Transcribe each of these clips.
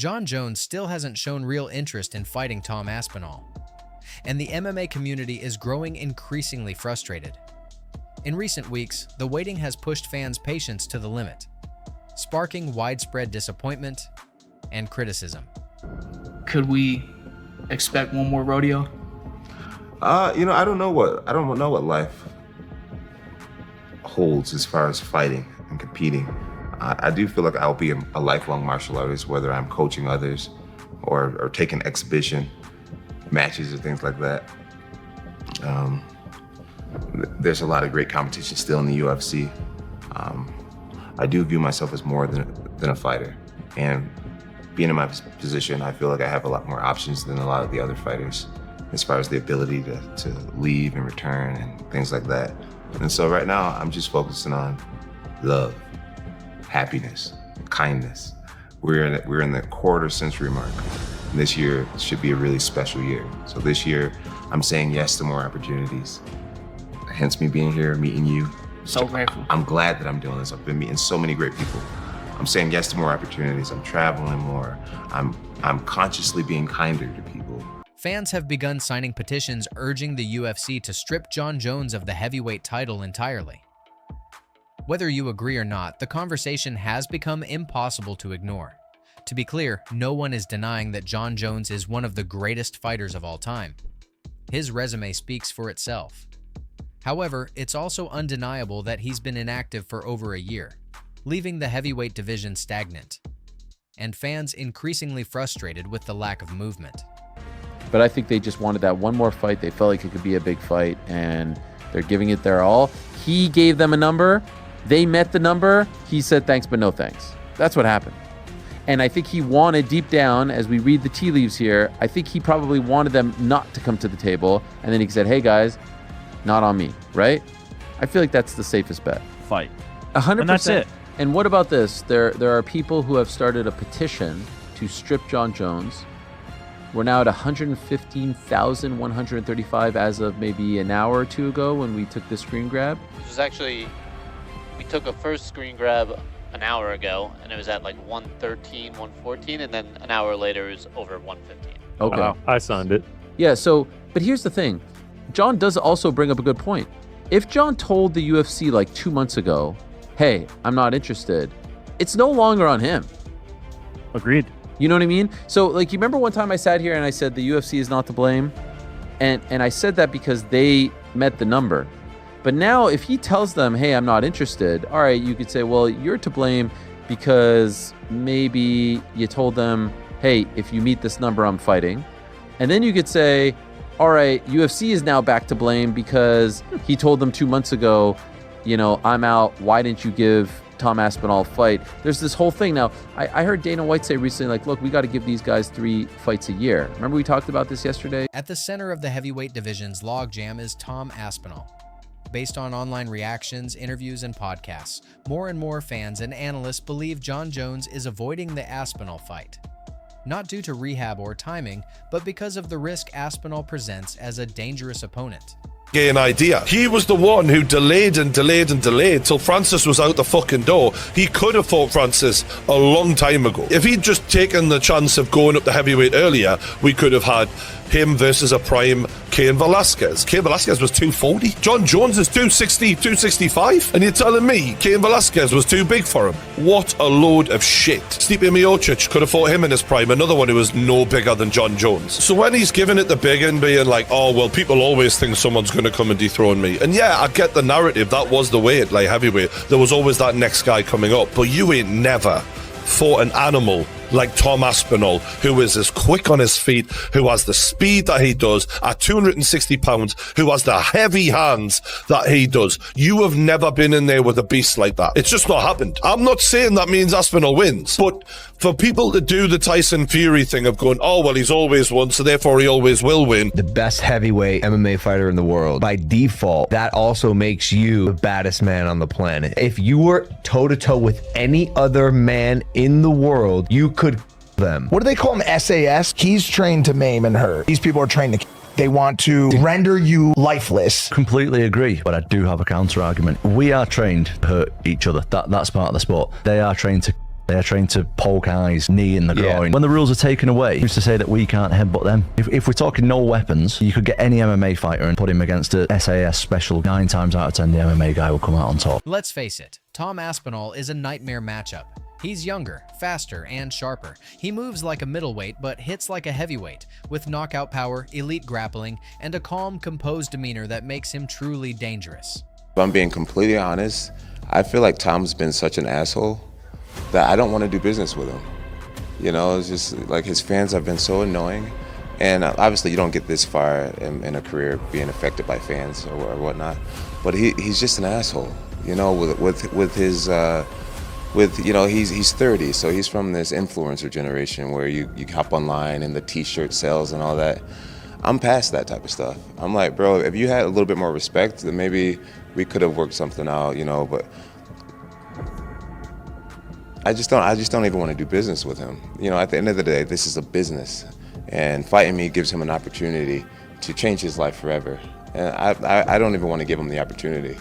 Jon Jones still hasn't shown real interest in fighting Tom Aspinall, and the MMA community is growing increasingly frustrated. In recent weeks, the waiting has pushed fans' patience to the limit, sparking widespread disappointment and criticism. Could we expect one more rodeo? I don't know what life holds as far as fighting and competing. I do feel like I'll be a lifelong martial artist, whether I'm coaching others or taking exhibition matches or things like that. There's a lot of great competition still in the UFC. I do view myself as more than a fighter. And being in my position, I feel like I have a lot more options than a lot of the other fighters as far as the ability to leave and return and things like that. And so right now, I'm just focusing on love, happiness, kindness. We're in the quarter century mark. And this year should be a really special year. So this year, I'm saying yes to more opportunities. Hence me being here, meeting you. So grateful. I'm glad that I'm doing this. I've been meeting so many great people. I'm saying yes to more opportunities. I'm traveling more. I'm consciously being kinder to people. Fans have begun signing petitions urging the UFC to strip Jon Jones of the heavyweight title entirely. Whether you agree or not, the conversation has become impossible to ignore. To be clear, no one is denying that Jon Jones is one of the greatest fighters of all time. His resume speaks for itself. However, it's also undeniable that he's been inactive for over a year, leaving the heavyweight division stagnant, and fans increasingly frustrated with the lack of movement. But I think they just wanted that one more fight. They felt like it could be a big fight, and they're giving it their all. He gave them a number. They met the number. He said thanks, but no thanks. That's what happened. And I think he wanted, deep down, as we read the tea leaves here, I think he probably wanted them not to come to the table. And then he said, hey, guys, not on me, right? I feel like that's the safest bet. Fight. 100%. And that's it. And what about this? There are people who have started a petition to strip Jon Jones. We're now at 115,135 as of maybe an hour or two ago when we took this screen grab. Which was actually, we took a first screen grab an hour ago, and it was at like 113, 114, and then an hour later it was over 115. Okay. Wow. I signed it. Yeah, so, but here's the thing. Jon does also bring up a good point. If Jon told the UFC like 2 months ago, hey, I'm not interested, it's no longer on him. Agreed. You know what I mean? So, like, you remember one time I sat here and I said the UFC is not to blame? And I said that because they met the number. But now if he tells them, hey, I'm not interested, all right, you could say, well, you're to blame because maybe you told them, hey, if you meet this number, I'm fighting. And then you could say, all right, UFC is now back to blame because he told them 2 months ago, you know, I'm out. Why didn't you give Tom Aspinall a fight? There's this whole thing. Now, I heard Dana White say recently, like, look, we got to give these guys 3 fights a year. Remember we talked about this yesterday? At the center of the heavyweight division's logjam is Tom Aspinall. Based on online reactions, interviews, and podcasts, more and more fans and analysts believe Jon Jones is avoiding the Aspinall fight. Not due to rehab or timing, but because of the risk Aspinall presents as a dangerous opponent. An idea. He was the one who delayed and delayed and delayed till Francis was out the fucking door. He could have fought Francis a long time ago. If he'd just taken the chance of going up the heavyweight earlier, we could have had him versus a prime Cain Velasquez. Cain Velasquez was 240. Jon Jones is 260, 265. And you're telling me Cain Velasquez was too big for him? What a load of shit. Stipe Miocic could have fought him in his prime, another one who was no bigger than Jon Jones. So when he's giving it the big and being like, oh, well, people always think someone's going to come and dethrone me. And yeah, I get the narrative. That was the way at light heavyweight. There was always that next guy coming up. But you ain't never fought an animal like Tom Aspinall, who is as quick on his feet, who has the speed that he does at 260 pounds, who has the heavy hands that he does. You have never been in there with a beast like that. It's just not happened. I'm not saying that means Aspinall wins, but for people to do the Tyson Fury thing of going, oh, well, he's always won, so therefore he always will win. The best heavyweight MMA fighter in the world. By default, that also makes you the baddest man on the planet. If you were toe-to-toe with any other man in the world, you could them. What do they call him? SAS? He's trained to maim and hurt. These people are trained to they want to render you lifeless. Completely agree, but I do have a counter argument. We are trained to hurt each other. That's part of the sport. They are trained to They are trained to poke eyes, knee in the groin. When the rules are taken away, who's to say that we can't headbutt them? If we're talking no weapons, you could get any MMA fighter and put him against a SAS special. 9 times out of 10, the MMA guy will come out on top. Let's face it, Tom Aspinall is a nightmare matchup. He's younger, faster, and sharper. He moves like a middleweight, but hits like a heavyweight, with knockout power, elite grappling, and a calm, composed demeanor that makes him truly dangerous. If I'm being completely honest, I feel like Tom's been such an asshole that I don't want to do business with him. You know, it's just like his fans have been so annoying. And obviously you don't get this far in a career being affected by fans or whatnot, but he's just an asshole, you know, with his, you know, he's 30, so he's from this influencer generation where you hop online and the t-shirt sales and all that. I'm past that type of stuff. I'm like, bro, if you had a little bit more respect, then maybe we could have worked something out, you know, but I just don't even want to do business with him. You know, at the end of the day, this is a business, and fighting me gives him an opportunity to change his life forever. And I don't even want to give him the opportunity.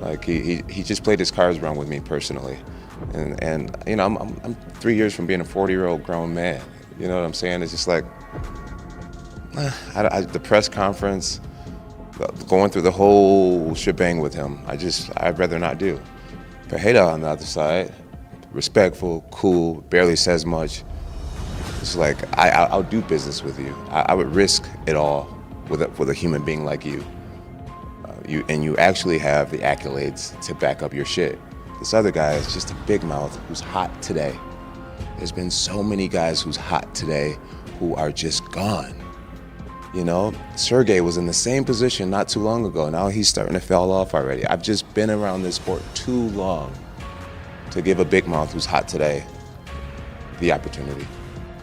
Like he just played his cards wrong with me personally. And you know, I'm 3 years from being a 40-year-old grown man. You know what I'm saying? It's just like, the press conference, going through the whole shebang with him, I'd rather not do. Pereira on the other side, respectful, cool, barely says much. It's like, I'll do business with you. I would risk it all with a human being like you. You actually have the accolades to back up your shit. This other guy is just a big mouth who's hot today. There's been so many guys who's hot today who are just gone. You know, Sergey was in the same position not too long ago. Now he's starting to fall off already. I've just been around this sport too long to give a big mouth who's hot today the opportunity.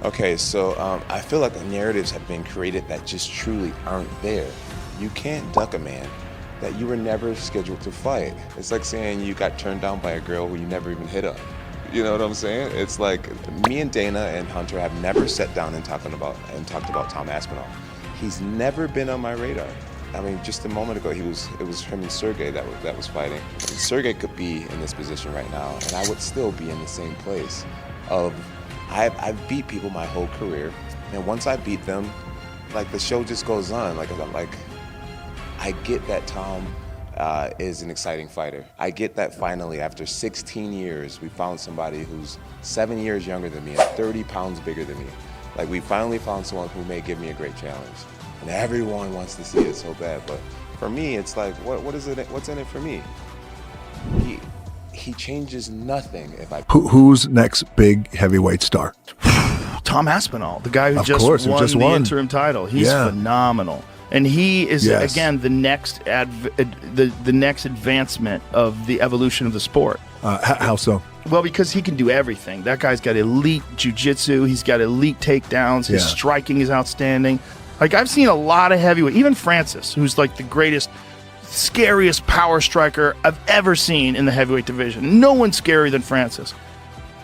Okay, so I feel like the narratives have been created that just truly aren't there. You can't duck a man that you were never scheduled to fight. It's like saying you got turned down by a girl who you never even hit on. You know what I'm saying? It's like me and Dana and Hunter have never sat down and talked about Tom Aspinall. He's never been on my radar. I mean, just a moment ago, it was him and Sergey that was fighting. Sergey could be in this position right now, and I would still be in the same place. I've beat people my whole career, and once I beat them, like the show just goes on. I get that Tom is an exciting fighter. I get that finally, after 16 years, we found somebody who's 7 years younger than me and 30 pounds bigger than me. Like, we finally found someone who may give me a great challenge. And everyone wants to see it so bad, but for me, it's like, what's in it for me? He changes nothing if I... Who's next big heavyweight star? Tom Aspinall, the guy who just won the interim title. He's phenomenal. And he is, again, the next the next advancement of the evolution of the sport. How so? Well, because he can do everything. That guy's got elite jiu-jitsu. He's got elite takedowns. His striking is outstanding. Like, I've seen a lot of heavyweight, even Francis, who's like the greatest, scariest power striker I've ever seen in the heavyweight division. No one's scarier than Francis.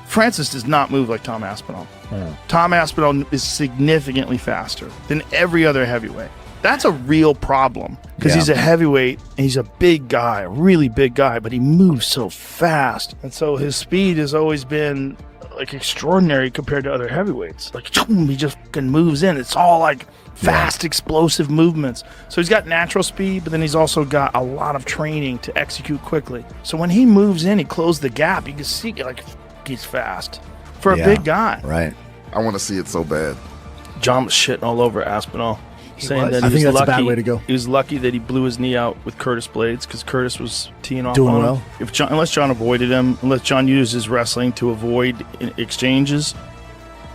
Francis does not move like Tom Aspinall. Tom Aspinall is significantly faster than every other heavyweight. That's a real problem because he's a heavyweight and he's a big guy, a really big guy, but he moves so fast. And so his speed has always been like extraordinary compared to other heavyweights. Like, he just fucking moves in. It's all like fast, explosive movements. So he's got natural speed, but then he's also got a lot of training to execute quickly. So when he moves in, he closes the gap. You can see like he's fast for a big guy. Right. I want to see it so bad. John was shitting all over Aspinall. Saying that I think that's a bad way to go. He was lucky that he blew his knee out with Curtis Blades because Curtis was teeing off doing on well. him. Unless John avoided him, unless John used his wrestling to avoid exchanges,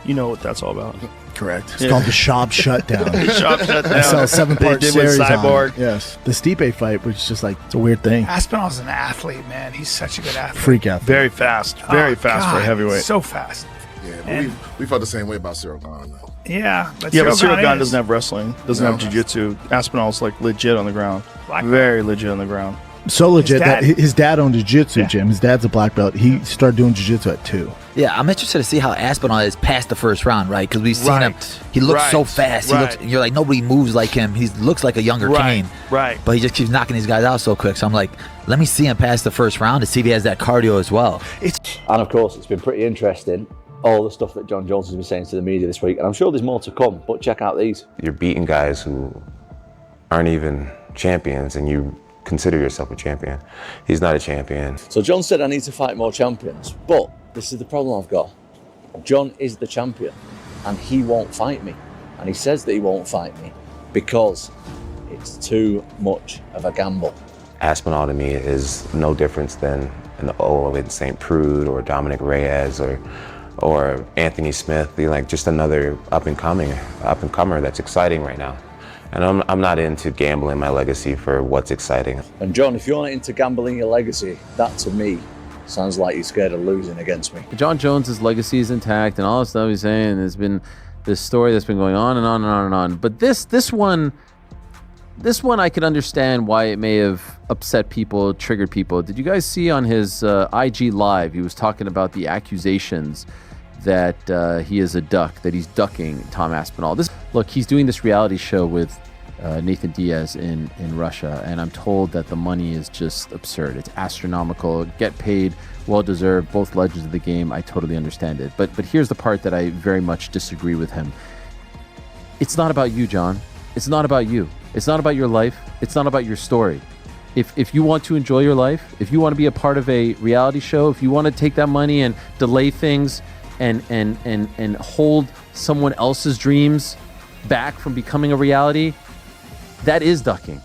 you know what that's all about. Correct. It's called the Shop Shutdown. The Shop Shutdown. I saw a 7-part series on Cyborg. it. Yes. The Stipe fight, which is just like, it's a weird thing. Aspinall's an athlete, man. He's such a good athlete. Freak athlete. Very fast. Very fast for a heavyweight. So fast. Yeah, but we felt the same way about Cyril Gane, though. Yeah, but Cyril Gane doesn't have wrestling, doesn't have jiu-jitsu. Aspinall's like legit on the ground. Very legit on the ground. So legit that dad. his dad owned a jiu-jitsu gym. His dad's a black belt. He started doing jiu-jitsu at 2. Yeah, I'm interested to see how Aspinall is past the first round, right? Because we've seen him. He looks so fast. He looks. You're like, nobody moves like him. He looks like a younger Kane. Right. But he just keeps knocking these guys out so quick. So I'm like, let me see him past the first round to see if he has that cardio as well. And of course, it's been pretty interesting, all the stuff that Jon Jones has been saying to the media this week. And I'm sure there's more to come, but check out these. You're beating guys who aren't even champions, and you consider yourself a champion. He's not a champion. So Jon said I need to fight more champions, but this is the problem I've got. Jon is the champion, and he won't fight me. And he says that he won't fight me because it's too much of a gamble. Aspinall to me is no difference than an Owen St. Prude or Dominic Reyes or Anthony Smith. They're like just another up and comer that's exciting right now. And I'm not into gambling my legacy for what's exciting. And Jon, if you're not into gambling your legacy, that to me sounds like you're scared of losing against me. Jon Jones's legacy is intact, and all the stuff he's saying has been this story that's been going on and on and on and on. But this one I could understand why it may have upset people, triggered people. Did you guys see on his IG Live, he was talking about the accusations that he is a duck, that he's ducking Tom Aspinall. Look, he's doing this reality show with Nathan Diaz in Russia, and I'm told that the money is just absurd. It's astronomical. Get paid, well-deserved, both legends of the game. I totally understand it. But here's the part that I very much disagree with him. It's not about you, Jon. It's not about you. It's not about your life. It's not about your story. If you want to enjoy your life, if you want to be a part of a reality show, if you want to take that money and delay things and hold someone else's dreams back from becoming a reality, that is ducking.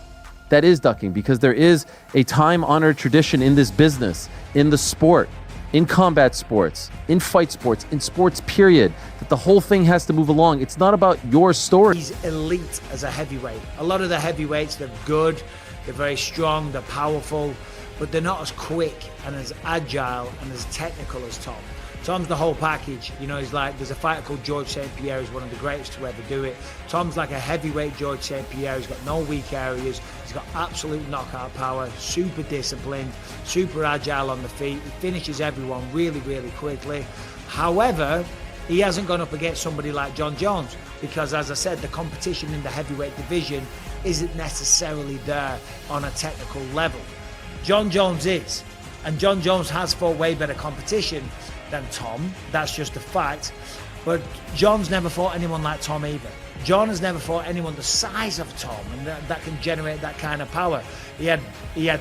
That is ducking, because there is a time-honored tradition in this business, in the sport, in combat sports, in fight sports, in sports period, that the whole thing has to move along. It's not about your story. He's elite as a heavyweight. A lot of the heavyweights, they're good, they're very strong, they're powerful, but they're not as quick and as agile and as technical as Tom. Tom's the whole package. You know, he's like, there's a fighter called George St. Pierre, who's one of the greatest to ever do it. Tom's like a heavyweight George St. Pierre. He's got no weak areas. He's got absolute knockout power, super disciplined, super agile on the feet. He finishes everyone really, really quickly. However, he hasn't gone up against somebody like Jon Jones because, as I said, the competition in the heavyweight division isn't necessarily there on a technical level. Jon Jones is, and Jon Jones has fought way better competition than Tom. That's just a fact. But Jon's never fought anyone like Tom either. Jon has never fought anyone the size of Tom, and that can generate that kind of power. He had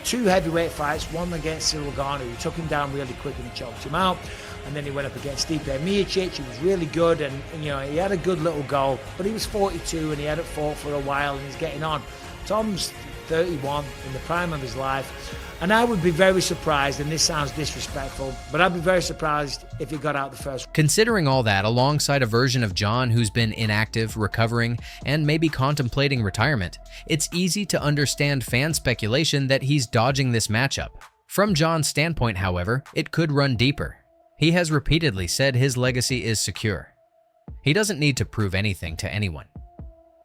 2 heavyweight fights, one against Cyril Garner, who took him down really quick and he choked him out. And then he went up against Stipe Miocic. He was really good, and you know, he had a good little goal. But he was 42 and he hadn't fought for a while, and he's getting on. Tom's 31, in the prime of his life. And I would be very surprised, and this sounds disrespectful, but I'd be very surprised if he got out the first. Considering all that, alongside a version of Jon who's been inactive, recovering, and maybe contemplating retirement, it's easy to understand fan speculation that he's dodging this matchup. From Jon's standpoint, however, it could run deeper. He has repeatedly said his legacy is secure. He doesn't need to prove anything to anyone.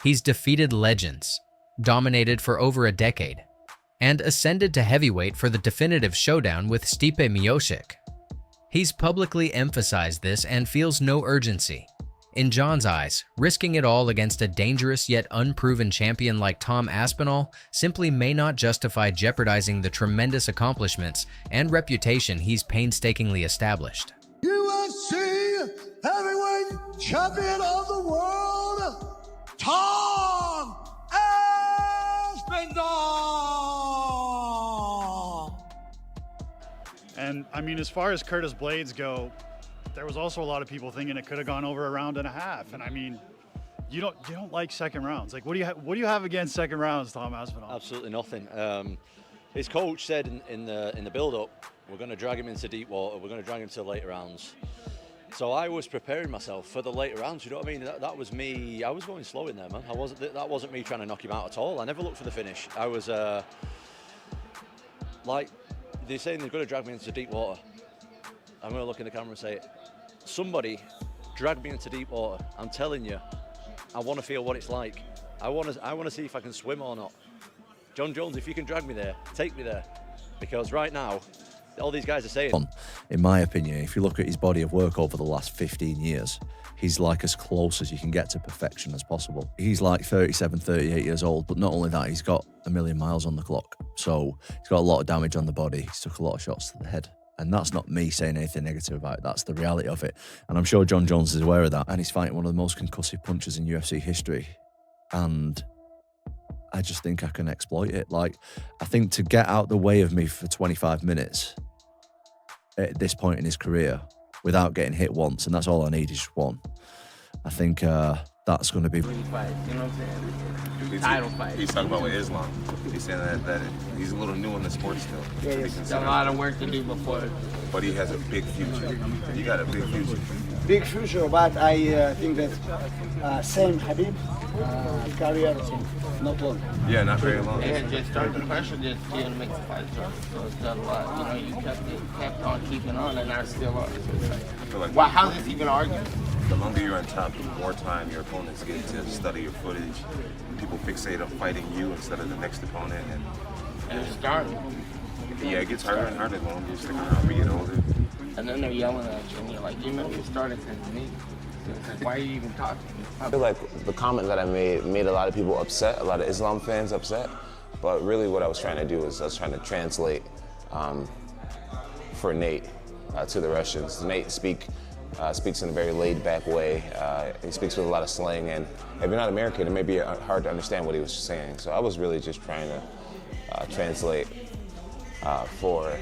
He's defeated legends, dominated for over a decade, and ascended to heavyweight for the definitive showdown with Stipe Miocic. He's publicly emphasized this and feels no urgency. In Jon's eyes, risking it all against a dangerous yet unproven champion like Tom Aspinall simply may not justify jeopardizing the tremendous accomplishments and reputation he's painstakingly established. UFC heavyweight champion of the world, Tom Aspinall. And I mean, as far as Curtis Blades go, there was also a lot of people thinking it could have gone over a round and a half. And I mean, you don't like second rounds. Like, what do you have against second rounds, Tom Aspinall? Absolutely nothing. His coach said in the build-up, we're going to drag him into deep water. We're going to drag him to the later rounds. So I was preparing myself for the later rounds. You know what I mean? That was me. I was going slow in there, man. That wasn't me trying to knock him out at all. I never looked for the finish. I was like they're saying they're going to drag me into deep water. I'm going to look in the camera and say, somebody drag me into deep water. I'm telling you, I want to feel what it's like. I want to see if I can swim or not. Jon Jones, if you can drag me there, take me there. Because right now, all these guys are saying, in my opinion, if you look at his body of work over the last 15 years, he's like as close as you can get to perfection as possible. He's like 37, 38 years old, but not only that, he's got 1 million miles on the clock. So he's got a lot of damage on the body. He's took a lot of shots to the head. And that's not me saying anything negative about it. That's the reality of it. And I'm sure Jon Jones is aware of that. And he's fighting one of the most concussive punchers in UFC history. And I just think I can exploit it. Like, I think to get out the way of me for 25 minutes at this point in his career without getting hit once, and that's all I need is just one, I think that's going to be... Fight, you know what I'm saying? Title fight. He's talking about with Islam. He's saying that he's a little new in the sport still. Yeah, he's got a lot of work to do before. But he has a big future. You got a big future. Big future, but I think that same Habib career, not long. Yeah, not very long. Yeah, just start the pressure just didn't make the fight start. So it's got a lot. You know, you kept on keeping on, and I still are. So it's like, I feel like how's this even arguing? The longer you're on top, the more time your opponents get to study your footage. People fixate on fighting you instead of the next opponent, and it's starting. Yeah, it gets harder and harder the longer you stick around. We get older. And then they're yelling at you, and you're like, you know, you started since me. So it's like, why are you even talking? I feel like the comment that I made a lot of people upset, a lot of Islam fans upset. But really what I was trying to do is I was trying to translate for Nate to the Russians. Nate speaks in a very laid-back way. He speaks with a lot of slang, and if you're not American, it may be hard to understand what he was saying. So I was really just trying to translate for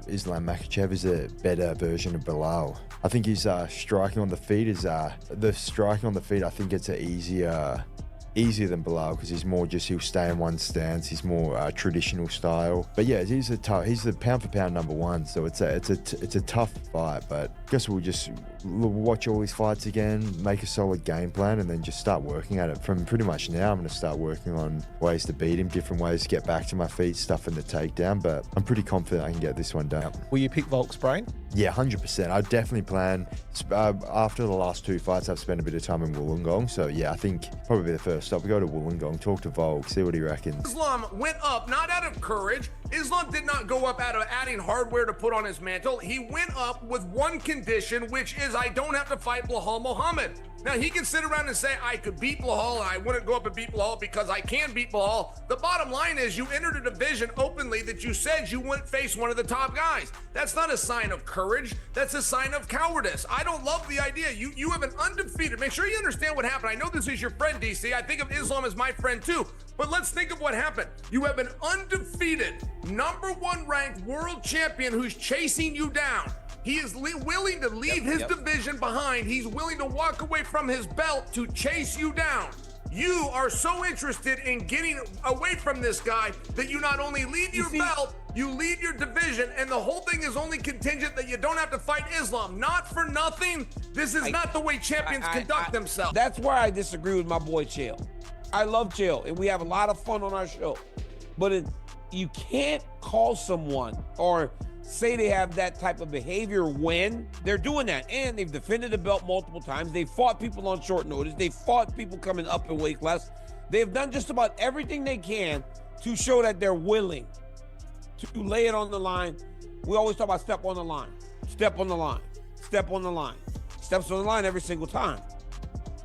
Islam Makhachev is a better version of Bilal. I think his striking on the feet is I think it's easier than Bilal because he'll stay in one stance. He's more traditional style. But yeah, he's the pound for pound #1. So it's a tough fight. But I guess we'll just watch all his fights again, make a solid game plan, and then just start working at it. From pretty much now, I'm going to start working on ways to beat him, different ways to get back to my feet, stuff in the takedown. But I'm pretty confident I can get this one done. Will you pick Volk's brain? Yeah, 100%. I definitely plan. After the last 2 fights, I've spent a bit of time in Wollongong. So yeah, I think probably the first stop, we go to Wollongong, talk to Volk, see what he reckons. Islam went up not out of courage. Islam did not go up out of adding hardware to put on his mantle. He went up with one condition, which is I don't have to fight Belal Muhammad. Now, he can sit around and say, I could beat Belal, and I wouldn't go up and beat Belal because I can beat Belal. The bottom line is you entered a division openly that you said you wouldn't face one of the top guys. That's not a sign of courage. That's a sign of cowardice. I don't love the idea. You have an undefeated. Make sure you understand what happened. I know this is your friend, DC. I think of Islam as my friend, too. But let's think of what happened. You have an undefeated, #1 ranked world champion who's chasing you down. He is willing to leave his division behind. He's willing to walk away from his belt to chase you down. You are so interested in getting away from this guy that you not only leave your belt, you leave your division, and the whole thing is only contingent that you don't have to fight Islam. Not for nothing. This is not the way champions conduct themselves. That's where I disagree with my boy Chael. I love Chael, and we have a lot of fun on our show. But you can't call someone or say they have that type of behavior when they're doing that. And they've defended the belt multiple times. They've fought people on short notice. They've fought people coming up in weight class. They've done just about everything they can to show that they're willing to lay it on the line. We always talk about step on the line, step on the line, step on the line, steps on the line every single time.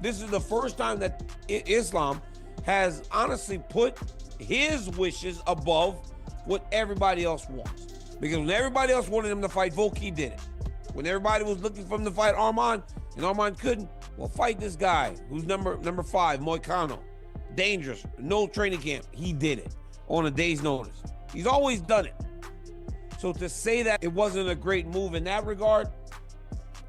This is the first time that Islam has honestly put his wishes above what everybody else wants. Because when everybody else wanted him to fight Volk, he did it. When everybody was looking for him to fight Arman, and Arman couldn't, well, fight this guy who's number 5, Moicano. Dangerous, no training camp. He did it on a day's notice. He's always done it. So to say that it wasn't a great move in that regard,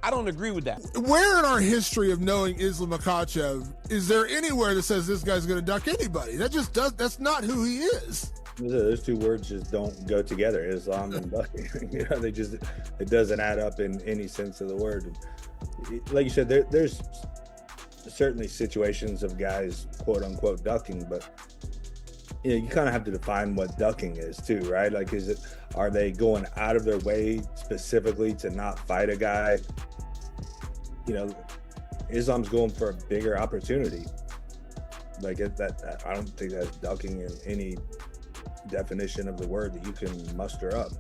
I don't agree with that. Where in our history of knowing Islam Makhachev is there anywhere that says this guy's going to duck anybody? That's not who he is. Those two words just don't go together, Islam and ducking. You know, it doesn't add up in any sense of the word. Like you said, there's certainly situations of guys quote unquote ducking, but you kind of have to define what ducking is too, right? Like, are they going out of their way specifically to not fight a guy? Islam's going for a bigger opportunity. Like I don't think that's ducking in any definition of the word that you can muster up.